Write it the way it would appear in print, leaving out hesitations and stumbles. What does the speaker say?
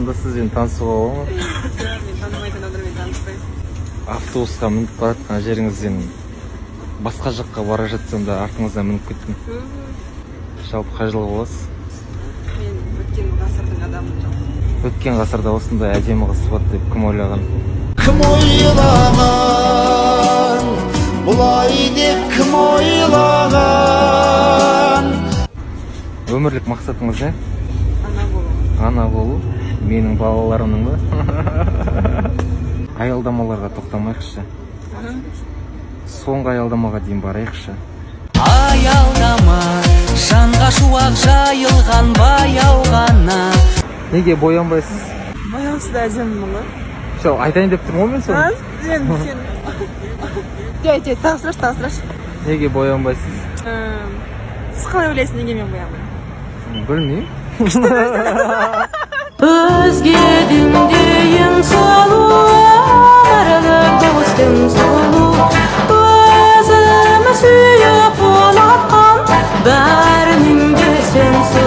Сізбен танысуға бола ма? Мен танымайтын адаммен таныспаймын. Автобусқа мініп бара жатқан жеріңізден басқа жаққа бара жатсам да артыңыздан мініп кеттім. Жалпы қай жылғы боласыз? Мен өткен ғасырдың адамымын. Өткен ғасырда осындай әдемі қыз болады деп кім ойлаған? Кім ойлаған, бұлай деп кім ойлаған? Өмірлік мақсатыңыз не? Ана болу. Ана болу? Менің балаларымның ба? Аялдамаларға тоқтамайықшы. Соңғы аялдамаға дейін барайықшы. Аялдама, жанға шуақ жайылған баяу ғана. Неге боянбайсыз? Бояусыз да әдемімін ғой. Все, айтайын деп тұрмын ғой мен соны. Сен. Таңсырашы. Неге боянбайсыз? Сіз қалай ойлайсыз, неге мен боянбаймын? Білмеймін. Өзге